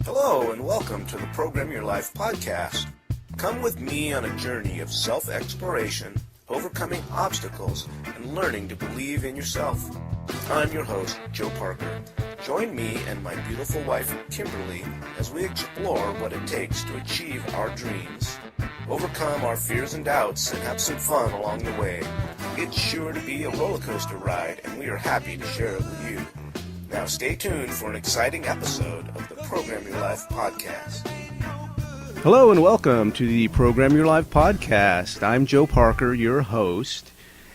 Hello and welcome to the Program Your Life Podcast. Come with me on a journey of self-exploration, overcoming obstacles, and learning to believe in yourself. I'm your host, Joe Parker. Join me and my beautiful wife, Kimberly, as we explore what it takes to achieve our dreams, overcome our fears and doubts, and have some fun along the way. It's sure to be a roller coaster ride, and we are happy to share it with you. Now stay tuned for an exciting episode of the Program Your Life Podcast. Hello and welcome to the Program Your Life Podcast. I'm Joe Parker, your host,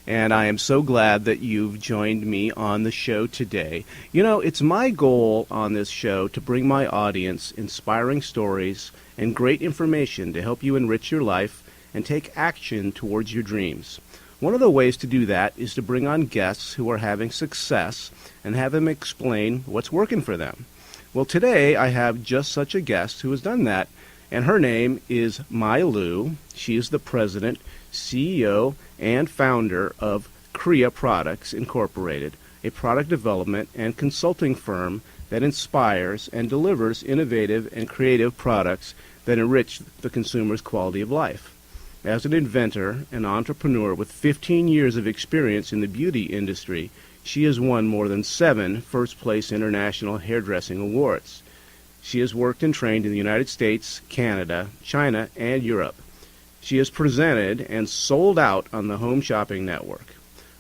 and I am so glad that you've joined me on the show today. You know, it's my goal on this show to bring my audience inspiring stories and great information to help you enrich your life and take action towards your dreams. One of the ways to do that is to bring on guests who are having success and have them explain what's working for them. Well, today I have just such a guest who has done that, and her name is Mai Lieu. She is the president, CEO, and founder of Crea Products Inc, a product development and consulting firm that inspires and delivers innovative and creative products that enrich the consumer's quality of life. As an inventor and entrepreneur with 15 years of experience in the beauty industry, she has won more than 7 first-place international hairdressing awards. She has worked and trained in the United States, Canada, China, and Europe. She has presented and sold out on the Home Shopping Network.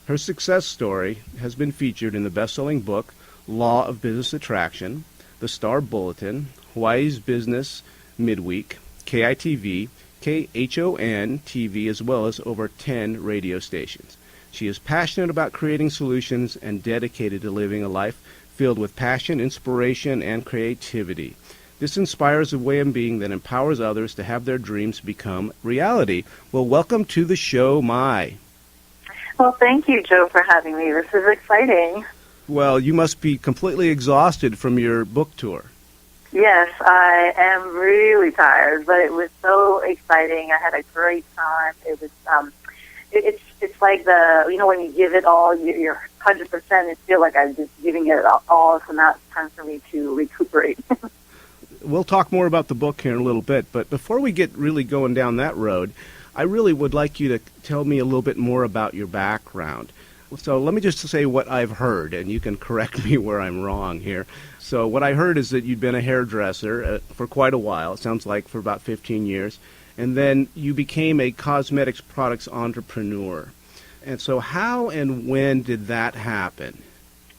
Her success story has been featured in the best-selling book, Law of Business Attraction, the Star Bulletin, Hawaii's Business Midweek, KITV, KHON TV, as well as over 10 radio stations. She is passionate about creating solutions and dedicated to living a life filled with passion, inspiration, and creativity. This inspires a way of being that empowers others to have their dreams become reality. Well, welcome to the show, Mai. Well, thank you, Joe, for having me. This is exciting. Well, you must be completely exhausted from your book tour. Yes, I am really tired, but it was so exciting. I had a great time. It was, it's like when you give it all, you're 100%. It feels like I'm just giving it all, so now it's time for me to recuperate. We'll talk more about the book here in a little bit, but before we get really going down that road, I really would like you to tell me a little bit more about your background. So let me just say what I've heard, and you can correct me where I'm wrong here. So what I heard is that you'd been a hairdresser for quite a while, it sounds like for about 15 years, and then you became a cosmetics products entrepreneur. And so how and when did that happen?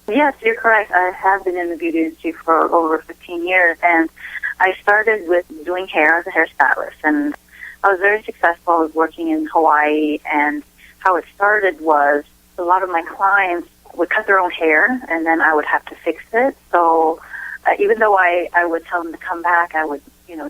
Yes, you're correct. I have been in the beauty industry for over 15 years, and I started with doing hair as a hairstylist, and I was very successful. I was working in Hawaii, and how it started was a lot of my clients would cut their own hair, and then I would have to fix it. So even though I would tell them to come back, I would,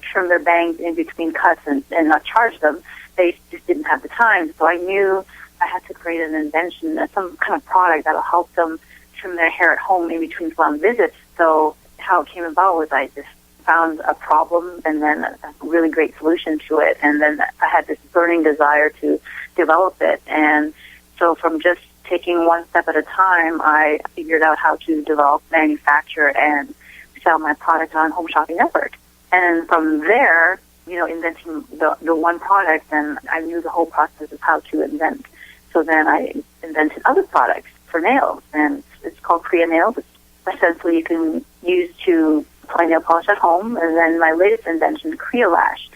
trim their bangs in between cuts and not charge them. They just didn't have the time. So I knew I had to create an invention, some kind of product that will help them trim their hair at home in between salon visits. So how it came about was I just found a problem and then a really great solution to it. And then I had this burning desire to develop it. And so from just taking one step at a time, I figured out how to develop, manufacture, and sell my product on Home Shopping Network. And from there, inventing the one product, and I knew the whole process of how to invent. So then I invented other products for nails, and it's called Crea Nails. It's essentially you can use to apply nail polish at home. And then my latest invention, Crea Lash.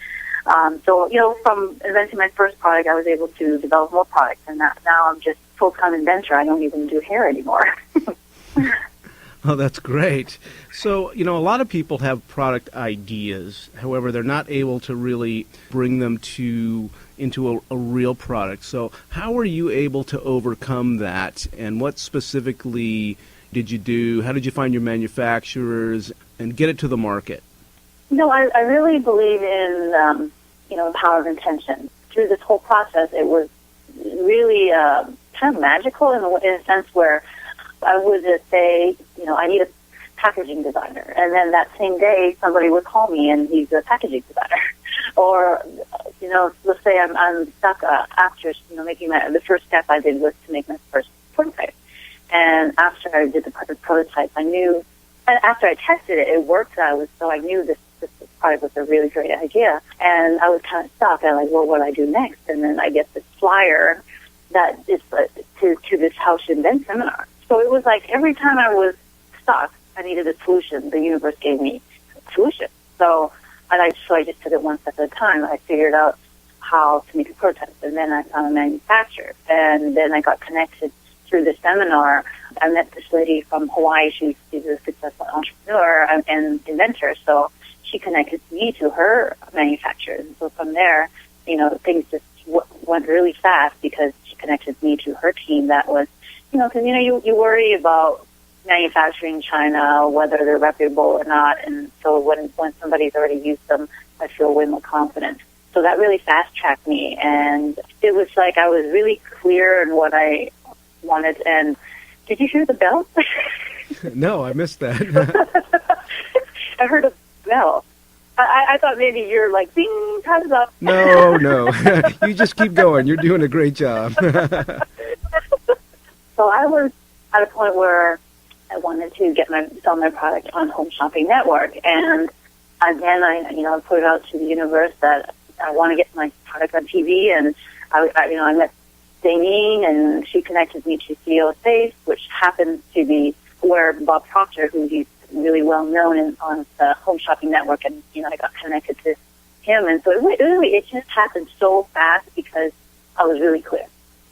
So, from inventing my first product, I was able to develop more products, and now I'm just full-time inventor. I don't even do hair anymore. Oh, that's great. So, a lot of people have product ideas. However, they're not able to really bring them into a real product. So how were you able to overcome that, and what specifically did you do? How did you find your manufacturers and get it to the market? I really believe in, the power of intention. Through this whole process, it was really kind of magical in a sense where I would just say, I need a packaging designer. And then that same day, somebody would call me and he's a packaging designer. Or, let's say I'm stuck after, making the first step I did was to make my first prototype. And after I did the prototype, I knew, and after I tested it, it worked. I knew this product was a really great idea. And I was kind of stuck. I'm like, well, what do I do next? And then I get this flyer that is to this How to Invent seminar. So it was like every time I was stuck, I needed a solution. The universe gave me a solution. So I just took it one step at a time. I figured out how to make a prototype, and then I found a manufacturer, and then I got connected through the seminar. I met this lady from Hawaii. She's a successful entrepreneur and inventor, so she connected me to her manufacturer. And so from there, things just went really fast because she connected me to her team. That was, because you worry about manufacturing in China, whether they're reputable or not, and so when somebody's already used them, I feel way more confident. So that really fast-tracked me, and it was like I was really clear in what I wanted. And did you hear the bell? No, I missed that. I heard a bell. I thought maybe you're like, bing, time's up. No. You just keep going. You're doing a great job. So I was at a point where I wanted to sell my product on Home Shopping Network, and again, I put it out to the universe that I want to get my product on TV, and I met Damien, and she connected me to CEO Space, which happens to be where Bob Proctor, who's really well known on the Home Shopping Network, and I got connected to him, and so it just happened so fast because I was really clear,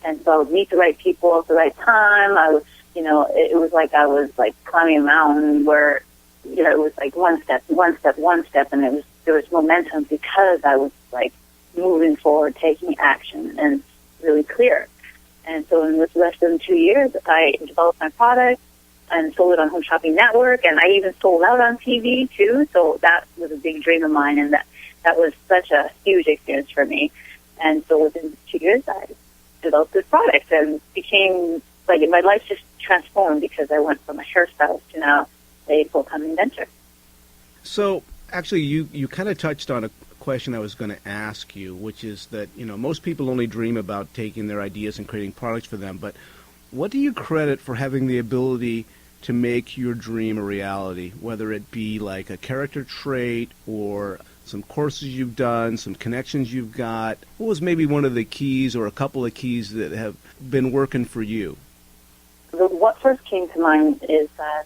and so I would meet the right people at the right time. It was like I was like climbing a mountain where it was like one step, and there was momentum because I was like moving forward, taking action, and really clear. And so in less than 2 years, I developed my product and sold it on Home Shopping Network, and I even sold out on TV too. So that was a big dream of mine, and that was such a huge experience for me. And so within 2 years, I developed this product and became like my life just transformed because I went from a hairstylist to now a full-time inventor. So actually, you kind of touched on a question I was going to ask you, which is that, most people only dream about taking their ideas and creating products for them, but what do you credit for having the ability to make your dream a reality, whether it be like a character trait or some courses you've done, some connections you've got? What was maybe one of the keys or a couple of keys that have been working for you? What first came to mind is that,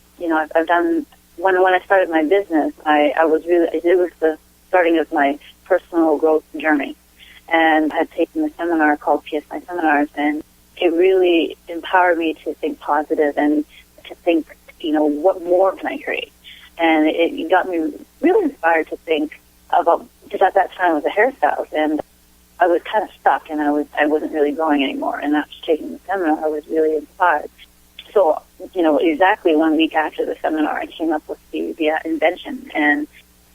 I've done, when I started my business, it was the starting of my personal growth journey. And I had taken a seminar called PSI Seminars, and it really empowered me to think positive and to think, what more can I create? And it got me really inspired to think about, because at that time I was a hairstylist, and I was kind of stuck, and I wasn't really growing anymore. And after taking the seminar, I was really inspired. So, exactly 1 week after the seminar, I came up with the invention. And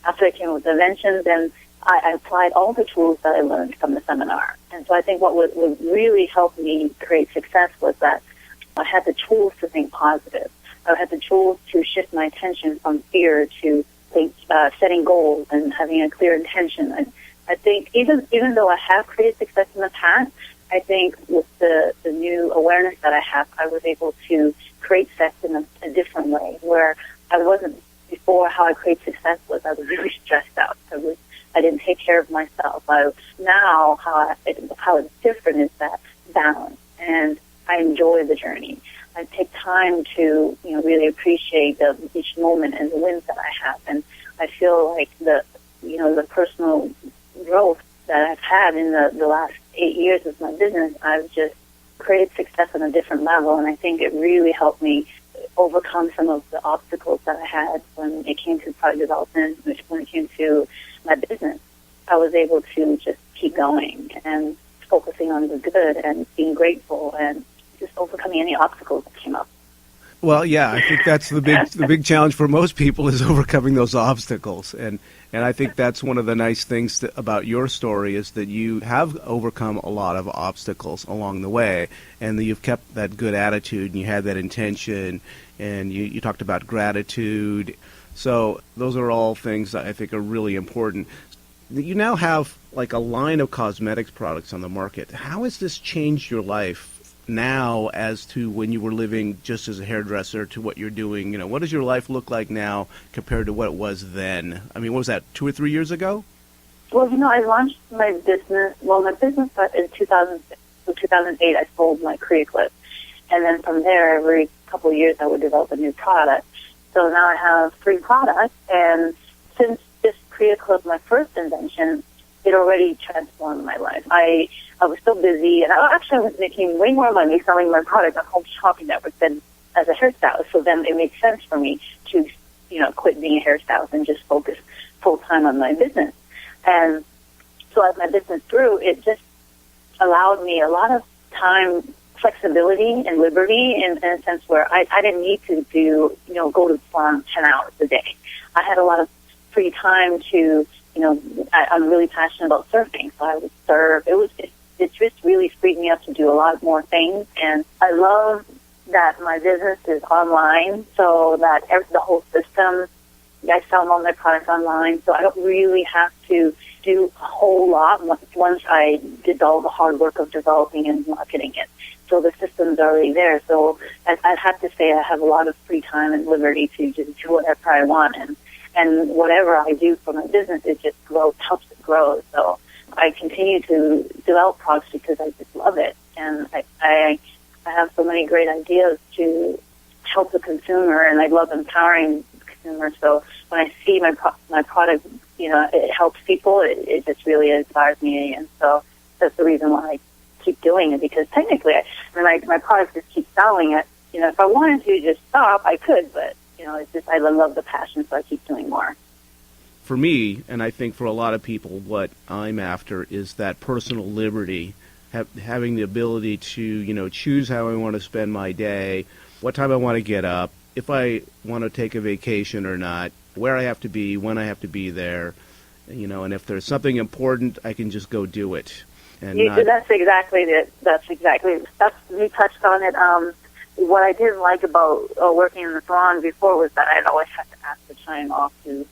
after I came up with the invention, then I applied all the tools that I learned from the seminar. And so I think what would really help me create success was that I had the tools to think positive. I had the tools to shift my attention from fear to setting goals and having a clear intention. And I think even though I have created success in the past, I think with the new awareness that I have, I was able to create success in a different way, where I wasn't before. How I create success was I was really stressed out. I didn't take care of myself. Now how it's different is that balance, and I enjoy the journey. I take time to really appreciate each moment and the wins that I have, and I feel like the personal growth that I've had in the last 8 years of my business, I've just created success on a different level, and I think it really helped me overcome some of the obstacles that I had when it came to product development, when it came to my business. I was able to just keep going and focusing on the good and being grateful and just overcoming any obstacles that came up. Well, yeah, I think that's the big challenge for most people is overcoming those obstacles, and I think that's one of the nice things about your story is that you have overcome a lot of obstacles along the way, and that you've kept that good attitude, and you had that intention, and you talked about gratitude. So those are all things that I think are really important. You now have like a line of cosmetics products on the market. How has this changed your life now as to when you were living just as a hairdresser to what you're doing? You know, what does your life look like now compared to what it was then? I mean, what was that, 2 or 3 years ago? Well, I launched my business. Well, my business in 2006. So 2008, I sold my CreaClip. And then from there, every couple of years, I would develop a new product. So now I have 3 products. And since this CreaClip, my first invention, it already transformed my life. I was so busy, and I was making way more money selling my product on Home Shopping Network than as a hairstylist. So then it made sense for me to, quit being a hairstylist and just focus full-time on my business. And so as my business grew, it just allowed me a lot of time, flexibility, and liberty in a sense where I didn't need to go to the salon 10 hours a day. I had a lot of free time to, I'm really passionate about surfing, so I would surf. It just really freed me up to do a lot more things, and I love that my business is online, so that the whole system, I sell all my products online, so I don't really have to do a whole lot once I did all the hard work of developing and marketing it. So the system's already there. So I'd have to say I have a lot of free time and liberty to just do whatever I want. And whatever I do for my business, it just helps it grow. So I continue to develop products because I just love it. And I have so many great ideas to help the consumer, and I love empowering the consumer. So when I see my product, it helps people, it just really inspires me. And so that's the reason why I keep doing it, because technically my product just keeps selling it. If I wanted to just stop, I could, but it's just I love the passion, so I keep doing more. For me, and I think for a lot of people, what I'm after is that personal liberty, having the ability to choose how I want to spend my day, what time I want to get up, if I want to take a vacation or not, where I have to be, when I have to be there, and if there's something important, I can just go do it. And that's exactly it. You touched on it. What I didn't like about working in the salon before was that I'd always have to ask for time off to,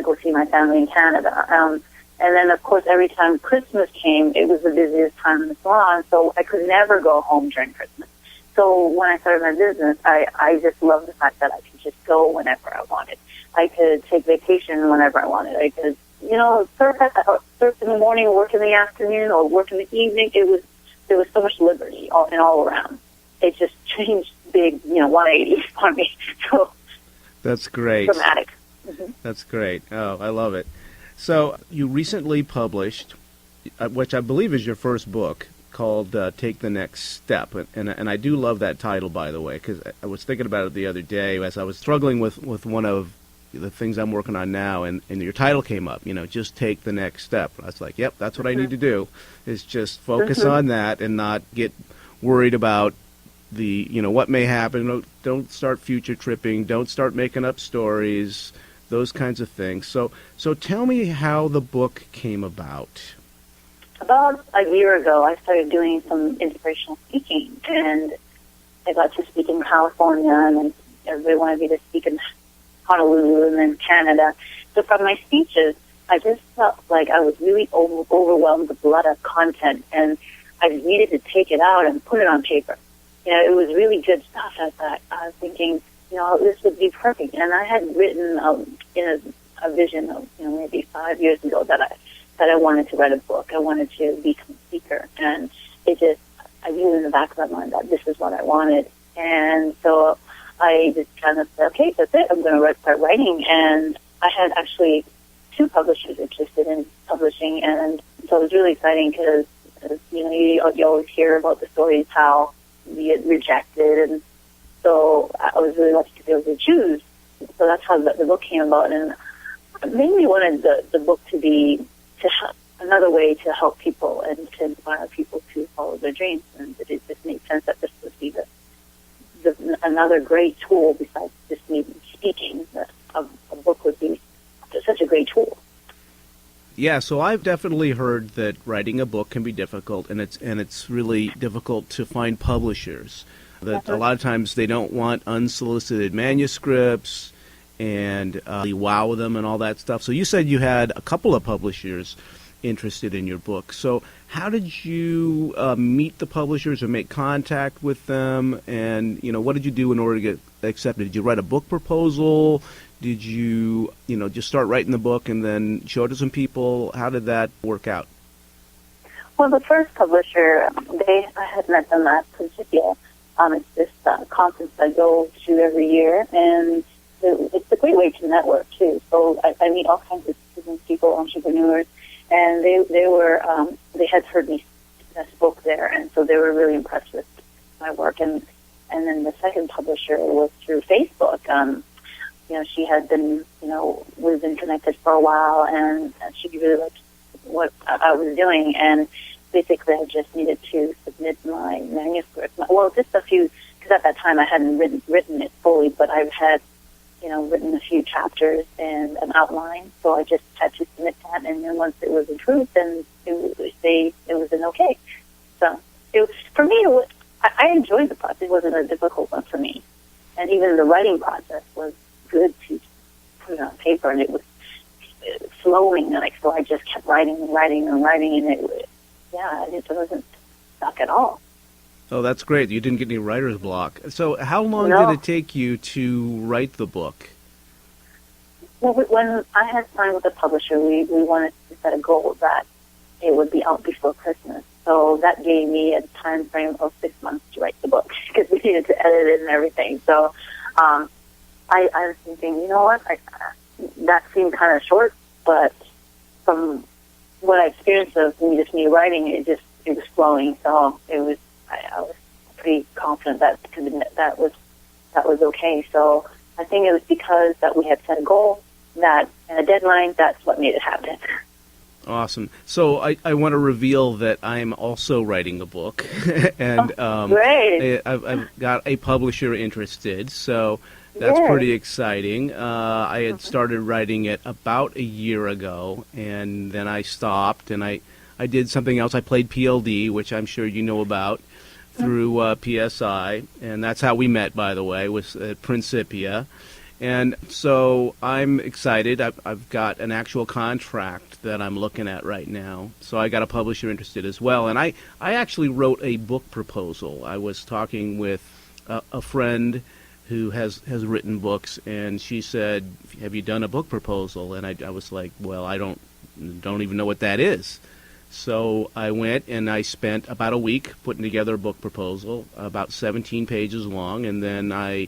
go see my family in Canada. And then, of course, every time Christmas came, it was the busiest time in the salon, so I could never go home during Christmas. So when I started my business, I just loved the fact that I could just go whenever I wanted. I could take vacation whenever I wanted. I could, surf in the morning, work in the afternoon, or work in the evening. There was so much liberty all around. It just changed big, 180 for me. So that's great. Dramatic. Mm-hmm. That's great. Oh, I love it. So you recently published, which I believe is your first book, called Take the Next Step. And I do love that title, by the way, because I was thinking about it the other day as I was struggling with one of the things I'm working on now, and your title came up, just take the next step. I was like, yep, that's what I need to do, is just focus on that and not get worried about the, what may happen. Don't start future tripping. Don't start making up stories, those kinds of things. So tell me how the book came about. About a year ago, I started doing some inspirational speaking, and I got to speak in California, and then everybody wanted me to speak in Honolulu and then Canada. So from my speeches, I just felt like I was really overwhelmed with a lot of content, and I just needed to take it out and put it on paper. It was really good stuff. I was thinking, this would be perfect. And I had written in a vision of, maybe 5 years ago that I wanted to write a book. I wanted to become a speaker. And I knew in the back of my mind that this is what I wanted. And so I just kind of said, okay, that's it. I'm going to start writing. And I had actually 2 publishers interested in publishing. And so it was really exciting because, you always hear about the stories how we get rejected. And so I was really lucky to be able to choose. So that's how the book came about. And I mainly wanted the book to be another way to help people and to inspire people to follow their dreams. And it just made sense that this would be another great tool besides just me speaking. A book would be such a great tool. Yeah, so I've definitely heard that writing a book can be difficult, and it's really difficult to find publishers. That a lot of times they don't want unsolicited manuscripts and wow them and all that stuff. So you said you had a couple of publishers, interested in your book. So how did you meet the publishers or make contact with them? And, what did you do in order to get accepted? Did you write a book proposal? Did you, just start writing the book and then show it to some people? How did that work out? Well, the first publisher, I had met them at Principia. It's this conference I go to every year, and it's a great way to network, too. So I meet all kinds of business people, entrepreneurs, and they had heard me spoke there, and so they were really impressed with my work. And then the second publisher was through Facebook. She had been, we've been connected for a while, and she really liked what I was doing, and basically I just needed to submit my manuscript. Well, just a few, because at that time I hadn't written it fully, but I had, written a few chapters and an outline, so I just had to submit that, and then once it was approved, then it was an okay. So for me, I enjoyed the process. It wasn't a difficult one for me, and even the writing process was good to put it on paper, and it was flowing, so I just kept writing and writing and writing, and it wasn't stuck at all. Oh, that's great. You didn't get any writer's block. So how long No. did it take you to write the book? Well, when I had signed with the publisher, we wanted to set a goal that it would be out before Christmas. So that gave me a time frame of 6 months to write the book, because we needed to edit it and everything. So I was thinking, that seemed kind of short, but from what I experienced of me writing, it was flowing. So I was pretty confident that was okay. So I think it was because that we had set a goal, and a deadline. That's what made it happen. Awesome. So I want to reveal that I'm also writing a book, and Great. I've got a publisher interested. So that's Yes. pretty exciting. I had started writing it about a year ago, and then I stopped, and I did something else. I played PLD, which I'm sure you know about, through PSI, and that's how we met, by the way, was at Principia. And so I'm excited. I've got an actual contract that I'm looking at right now. So I got a publisher interested as well. And I actually wrote a book proposal. I was talking with a friend who has written books, and she said, "Have you done a book proposal?" And I was like, "Well, I don't even know what that is." So I went and I spent about a week putting together a book proposal, about 17 pages long, and then I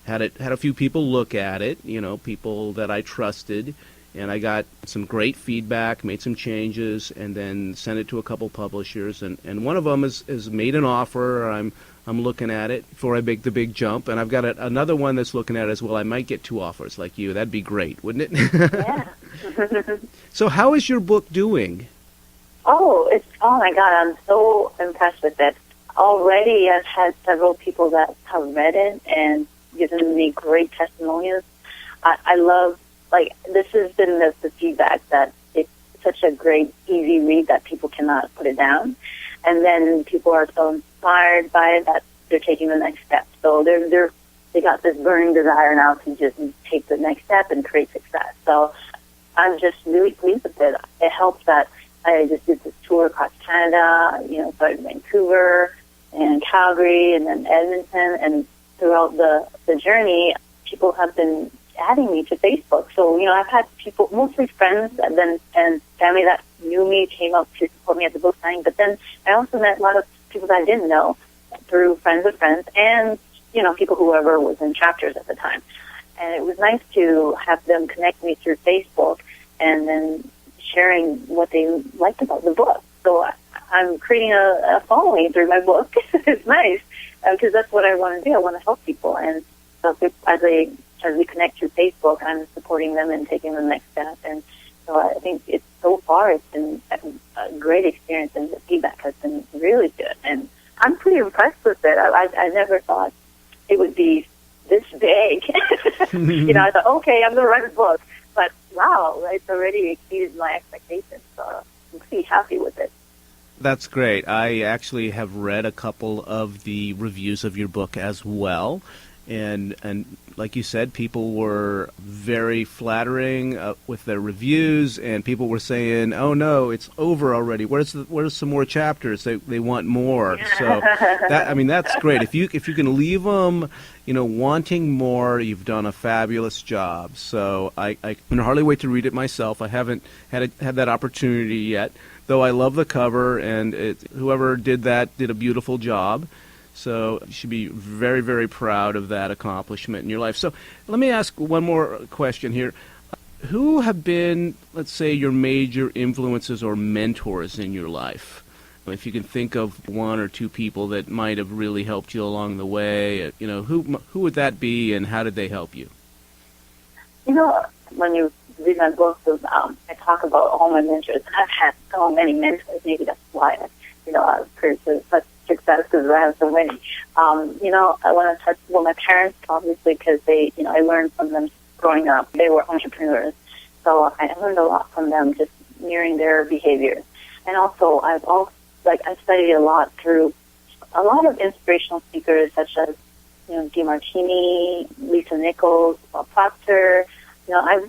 had a few people look at it, people that I trusted, and I got some great feedback, made some changes, and then sent it to a couple publishers, and one of them has made an offer. I'm looking at it before I make the big jump, and I've got another one that's looking at it as well. I might get 2 offers like you. That'd be great, wouldn't it? Yeah. So how is your book doing? Oh my God, I'm so impressed with it. Already I've had several people that have read it and given me great testimonials. I love, this has been the feedback that it's such a great, easy read that people cannot put it down. And then people are so inspired by it that they're taking the next step. So they got this burning desire now to just take the next step and create success. So I'm just really pleased with it. It helps that I just did this tour across Canada, started in Vancouver and Calgary and then Edmonton, and throughout the journey, people have been adding me to Facebook. So, I've had people, mostly friends and family that knew me, came up to support me at the book signing, but then I also met a lot of people that I didn't know through friends of friends and, people whoever was in chapters at the time. And it was nice to have them connect me through Facebook and then sharing what they liked about the book. So I'm creating a following through my book. It's nice because that's what I want to do. I want to help people, and so as we connect through Facebook, I'm supporting them and taking the next step. And so I think it's been a great experience, and the feedback has been really good. And I'm pretty impressed with it. I never thought it would be this big. I thought, okay, I'm going to write a book. But wow, it's already exceeded my expectations, so I'm pretty happy with it. That's great. I actually have read a couple of the reviews of your book as well, And like you said, people were very flattering with their reviews, and people were saying, "Oh no, it's over already. Where's some more chapters? They want more." So that's great. If you can leave them, wanting more, you've done a fabulous job. So I can hardly wait to read it myself. I haven't had that opportunity yet, though I love the cover, and whoever did that did a beautiful job. So you should be very, very proud of that accomplishment in your life. So let me ask one more question here. Who have been, let's say, your major influences or mentors in your life? If you can think of one or two people that might have really helped you along the way, who would that be, and how did they help you? When you read my books, I talk about all my mentors. I've had so many mentors. Maybe that's why I've created such success, because I have so many. I want to touch my parents, obviously, because I learned from them growing up. They were entrepreneurs, so I learned a lot from them, just mirroring their behavior. And also, I studied a lot through a lot of inspirational speakers, such as DeMartini, Lisa Nichols, Bob Proctor. I've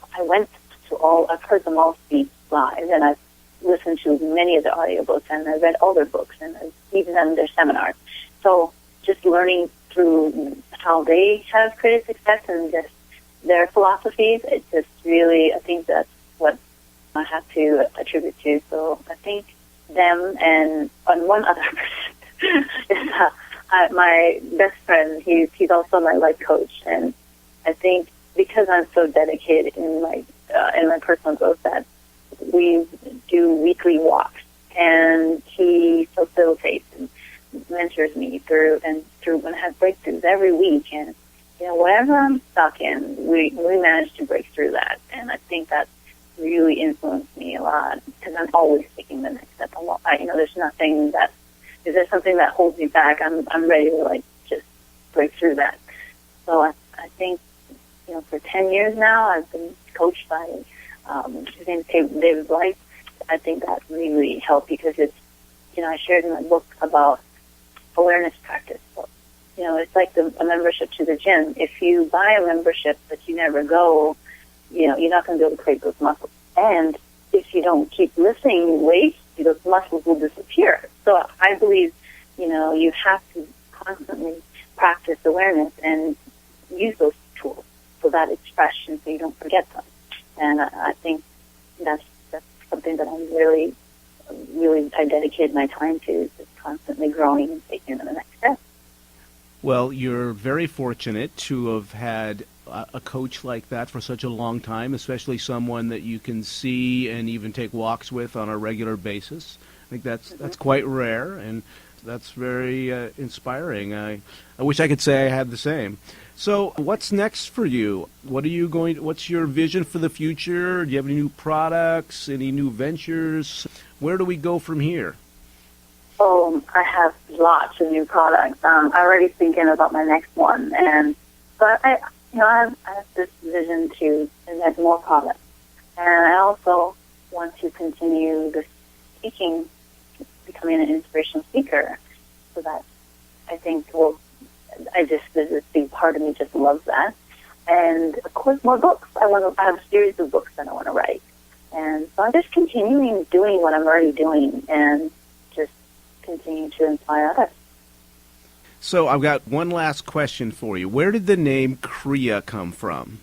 heard them all speak live, and I've listened to many of their audiobooks, and I've read all their books, and I've even done their seminars. So just learning through how they have created success and just their philosophies, it just really, I think that's what I have to attribute to. So I think them and one other person is my best friend. He's also my life coach, and I think because I'm so dedicated in my personal growth, that we do weekly walks, and he facilitates and mentors me through when I have breakthroughs every week. And whatever I'm stuck in, we manage to break through that. And I think that really influenced me a lot, because I'm always taking the next step. There's nothing that, if there's something that holds me back, I'm ready to just break through that. So I think for 10 years now, I've been coached by his name is David Blight. I think that really helped, because it's, I shared in my book about awareness practice. So, it's like a membership to the gym. If you buy a membership but you never go, you're not going to be able to create those muscles. And if you don't keep lifting weights, those muscles will disappear. So I believe, you have to constantly practice awareness and use those tools so that it's fresh and so you don't forget them. And I think that's something that I'm really I dedicate my time to, just constantly growing and taking the next step. Well, you're very fortunate to have had a coach like that for such a long time, especially someone that you can see and even take walks with on a regular basis. I think that's quite rare, and that's very inspiring. I wish I could say I had the same. So what's next for you? What's your vision for the future? Do you have any new products, any new ventures? Where do we go from here? Oh, I have lots of new products. I'm already thinking about my next one, but I have this vision to invent more products, and I also want to continue the speaking, becoming an inspirational speaker, so that I think this big part of me just loves that. And of course, more books. I have a series of books that I want to write, and so I'm just continuing doing what I'm already doing, and just continuing to inspire others. So I've got one last question for you. Where did the name Crea come from?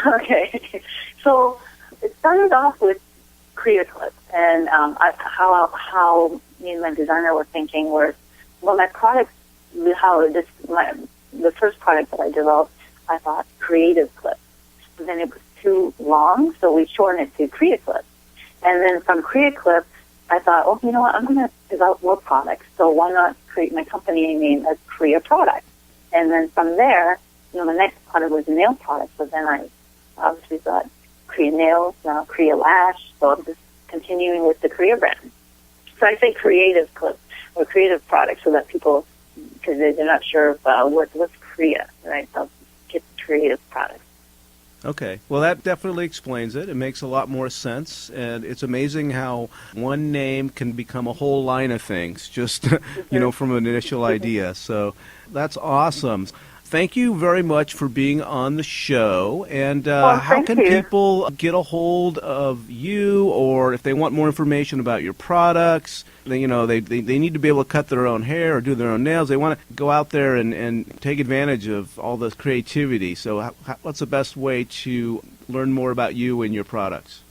Okay, so it started off with CreaClip, and how me and my designer were thinking was, my products, the first product that I developed, I thought Creative Clip. And then it was too long, so we shortened it to CreaClip. And then from CreaClip, I thought, you know what, I'm going to develop more products, so why not create my company name as Crea Products? And then from there, the next product was a nail product, so then I obviously thought Crea Nails, now Crea Lash, so I'm just continuing with the Crea brand. So I say Creative Clip or Creative Products so that people, because they're not sure what's Crea, right? So get Creative Products. Okay. Well, that definitely explains it. It makes a lot more sense, and it's amazing how one name can become a whole line of things, just, from an initial idea. So that's awesome. thank you very much for being on the show. And how thank can you. people get a hold of you, or if they want more information about your products? They need to be able to cut their own hair or do their own nails. They want to go out there and take advantage of all this creativity. So what's the best way to learn more about you and your products?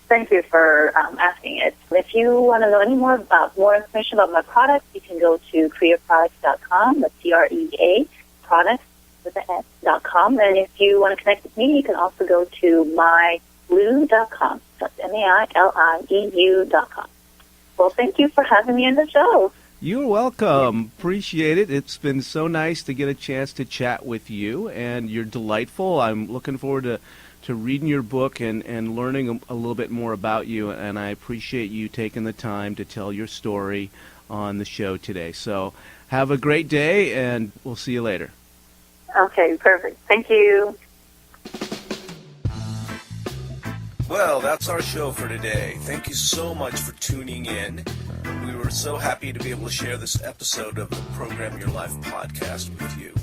Thank you for asking it. If you want to know any more information about my products, you can go to CreaProducts.com. That's CREA products with an S.com. And if you want to connect with me, you can also go to MaiLieu.com. That's MAILIEU.com. Well, thank you for having me on the show. You're welcome. Appreciate it. It's been so nice to get a chance to chat with you, and you're delightful. I'm looking forward to reading your book and learning a little bit more about you, and I appreciate you taking the time to tell your story on the show today. So have a great day, and we'll see you later. Okay, perfect. Thank you. Well, that's our show for today. Thank you so much for tuning in. We were so happy to be able to share this episode of the Program Your Life podcast with you.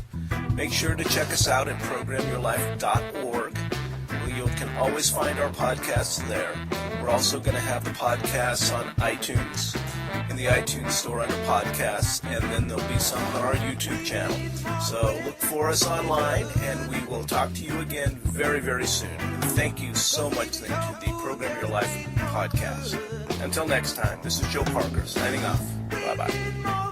Make sure to check us out at programyourlife.org. You can always find our podcasts there. We're also going to have the podcasts on iTunes, in the iTunes store under podcasts, and then there'll be some on our YouTube channel. So look for us online, and we will talk to you again very, very soon. Thank you so much to the Program Your Life podcast. Until next time, this is Joe Parker signing off. Bye-bye.